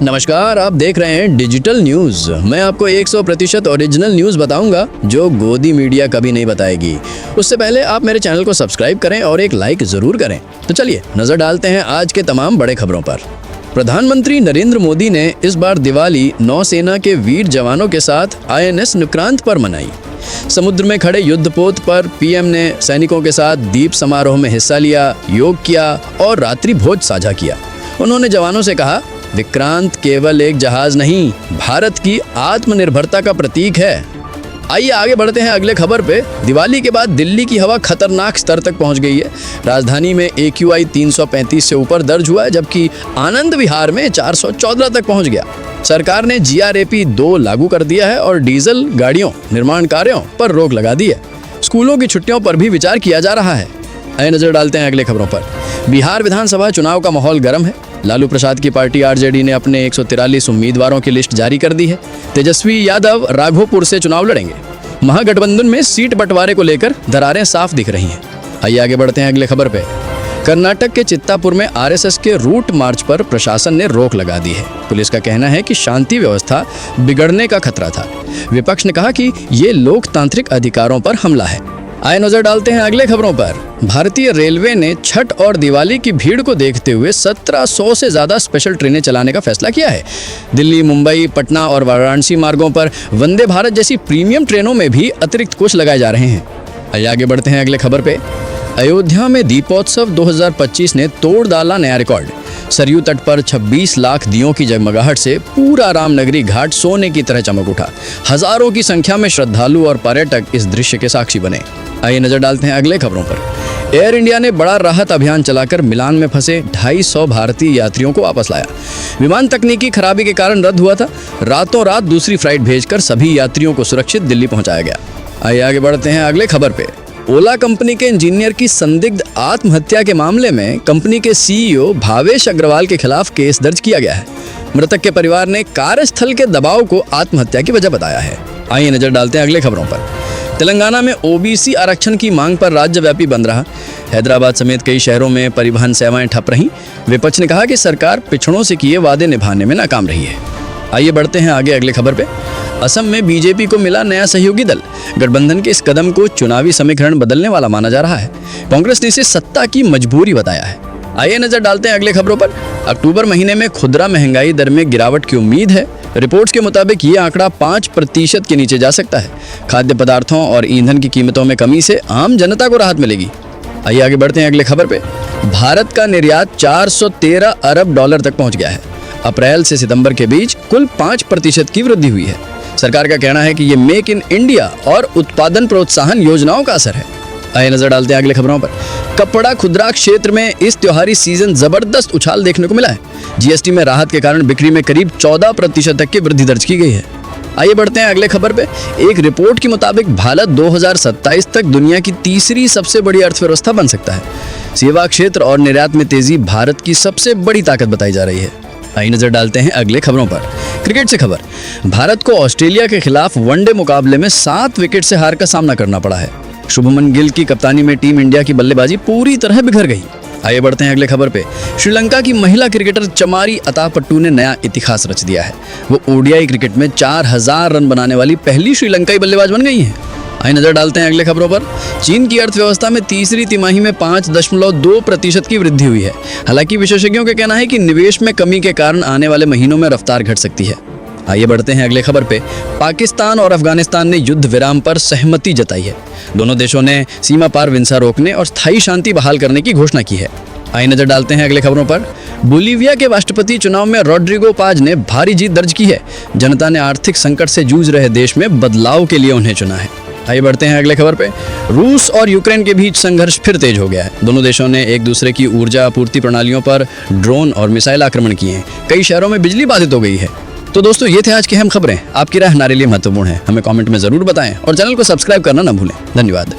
नमस्कार, आप देख रहे हैं डिजिटल न्यूज। मैं आपको 100% ओरिजिनल न्यूज बताऊंगा जो गोदी मीडिया कभी नहीं बताएगी। उससे पहले आप मेरे चैनल को सब्सक्राइब करें और एक लाइक जरूर करें। तो चलिए नजर डालते हैं आज के तमाम बड़े खबरों पर। प्रधानमंत्री नरेंद्र मोदी ने इस बार दिवाली नौसेना के वीर जवानों के साथ INS विक्रांत पर मनाई। समुद्र में खड़े युद्धपोत पर पीएम ने सैनिकों के साथ दीप समारोह में हिस्सा लिया, योग किया और रात्रि भोज साझा किया। उन्होंने जवानों से कहा, विक्रांत केवल एक जहाज नहीं, भारत की आत्मनिर्भरता का प्रतीक है। आइए आगे बढ़ते हैं अगले खबर पे। दिवाली के बाद दिल्ली की हवा खतरनाक स्तर तक पहुंच गई है। राजधानी में AQI 335 से ऊपर दर्ज हुआ है, जबकि आनंद विहार में 414 तक पहुंच गया। सरकार ने GRAP 2 लागू कर दिया है और डीजल गाड़ियों, निर्माण कार्यों पर रोक लगा दी है। स्कूलों की छुट्टियों पर भी विचार किया जा रहा है। आइए नजर डालते हैं अगले खबरों पर। बिहार विधानसभा चुनाव का माहौल गर्म है। लालू प्रसाद की पार्टी RJD ने अपने 143 उम्मीदवारों की लिस्ट जारी कर दी है। तेजस्वी यादव राघोपुर से चुनाव लड़ेंगे। महागठबंधन में सीट बंटवारे को लेकर दरारें साफ दिख रही हैं। आइए आगे बढ़ते हैं अगले खबर पे। कर्नाटक के चित्तापुर में RSS के रूट मार्च पर प्रशासन ने रोक लगा दी है। पुलिस का कहना है कि शांति व्यवस्था बिगड़ने का खतरा था। विपक्ष ने कहा कि ये लोकतांत्रिक अधिकारों पर हमला है। आइए नजर डालते हैं अगले खबरों पर। भारतीय रेलवे ने छठ और दिवाली की भीड़ को देखते हुए 1700 से ज्यादा स्पेशल ट्रेनें चलाने का फैसला किया है। दिल्ली, मुंबई, पटना और वाराणसी मार्गों पर वंदे भारत जैसी प्रीमियम ट्रेनों में भी अतिरिक्त कोच लगाए जा रहे हैं। आइए आगे बढ़ते हैं अगले खबर पे। अयोध्या में दीपोत्सव 2025 ने तोड़ डाला नया रिकॉर्ड। सरयू तट पर 26 लाख दियों की जगमगाहट से पूरा रामनगरी घाट सोने की तरह चमक उठा। हजारों की संख्या में श्रद्धालु और पर्यटक इस दृश्य के साक्षी बने। आइए नजर डालते हैं अगले खबरों पर। एयर इंडिया ने बड़ा राहत अभियान चलाकर मिलान में फंसे 250 भारतीय यात्रियों को वापस लाया। विमान तकनीकी खराबी के कारण रद्द हुआ था। रातों रात दूसरी फ्लाइट भेजकर सभी यात्रियों को सुरक्षित दिल्ली पहुंचाया गया। आइए आगे बढ़ते हैं अगले खबर पे। ओला कंपनी के इंजीनियर की संदिग्ध आत्महत्या के मामले में कंपनी के CEO भावेश अग्रवाल के खिलाफ केस दर्ज किया गया है। मृतक के परिवार ने कार्यस्थल के दबाव को आत्महत्या की वजह बताया है। आइए नजर डालते हैं अगले खबरों पर। तेलंगाना में OBC आरक्षण की मांग पर राज्यव्यापी बंद रहा। हैदराबाद समेत कई शहरों में परिवहन सेवाएं ठप रहीं। विपक्ष ने कहा कि सरकार पिछड़ों से किए वादे निभाने में नाकाम रही है। आइए बढ़ते हैं आगे अगले खबर पे। असम में BJP को मिला नया सहयोगी दल। गठबंधन के इस कदम को चुनावी समीकरण बदलने वाला माना जा रहा है। कांग्रेस ने इसे सत्ता की मजबूरी बताया है। आइए नजर डालते हैं अगले खबरों पर। अक्टूबर महीने में खुदरा महंगाई दर में गिरावट की उम्मीद है। रिपोर्ट्स के मुताबिक ये आंकड़ा 5% के नीचे जा सकता है। खाद्य पदार्थों और ईंधन की कीमतों में कमी से आम जनता को राहत मिलेगी। आइए आगे बढ़ते हैं अगले खबर पे। भारत का निर्यात $413 अरब तक पहुंच गया है। अप्रैल से सितंबर के बीच कुल 5% की वृद्धि हुई है। सरकार का कहना है कि ये मेक इन इंडिया और उत्पादन प्रोत्साहन योजनाओं का असर है। आइए नजर डालते हैं अगले खबरों पर। कपड़ा खुदरा क्षेत्र में इस त्योहारी सीजन जबरदस्त उछाल देखने को मिला है। GST में राहत के कारण बिक्री में करीब 14% तक की वृद्धि दर्ज की गई है। आइए बढ़ते हैं अगले खबर पे। एक रिपोर्ट के मुताबिक भारत 2027 तक दुनिया की तीसरी सबसे बड़ी अर्थव्यवस्था बन सकता है। सेवा क्षेत्र और निर्यात में तेजी भारत की सबसे बड़ी ताकत बताई जा रही है। आइए नजर डालते हैं अगले खबरों पर। क्रिकेट से खबर। भारत को ऑस्ट्रेलिया के खिलाफ वनडे मुकाबले में 7 विकेट से हार का सामना करना पड़ा है। शुभमन गिल की कप्तानी में टीम इंडिया की बल्लेबाजी पूरी तरह बिखर गई। आइए बढ़ते हैं अगले खबर पे। श्रीलंका की महिला क्रिकेटर चमारी अतापट्टू ने नया इतिहास रच दिया है। वो ODI क्रिकेट में 4000 रन बनाने वाली पहली श्रीलंकाई बल्लेबाज बन गई हैं। आइए नजर डालते हैं अगले खबरों पर। चीन की अर्थव्यवस्था में तीसरी तिमाही में 5.2% की वृद्धि हुई है। हालांकि विशेषज्ञों का कहना है कि निवेश में कमी के कारण आने वाले महीनों में रफ्तार घट सकती है। आइए बढ़ते हैं अगले खबर पे। पाकिस्तान और अफगानिस्तान ने युद्ध विराम पर सहमति जताई है। दोनों देशों ने सीमा पार हिंसा रोकने और स्थायी शांति बहाल करने की घोषणा की है। आइए नजर डालते हैं अगले खबरों पर। बोलीविया के राष्ट्रपति चुनाव में रोड्रिगो पाज ने भारी जीत दर्ज की है। जनता ने आर्थिक संकट से जूझ रहे देश में बदलाव के लिए उन्हें चुना है। आइए बढ़ते हैं अगले खबर पे। रूस और यूक्रेन के बीच संघर्ष फिर तेज हो गया है। दोनों देशों ने एक दूसरे की ऊर्जा आपूर्ति प्रणालियों पर ड्रोन और मिसाइल आक्रमण किए हैं। कई शहरों में बिजली बाधित हो गई है। तो दोस्तों, ये थे आज की अहम खबरें। आपकी राय हमारे लिए महत्वपूर्ण है। हमें कमेंट में जरूर बताएं और चैनल को सब्सक्राइब करना न भूलें। धन्यवाद।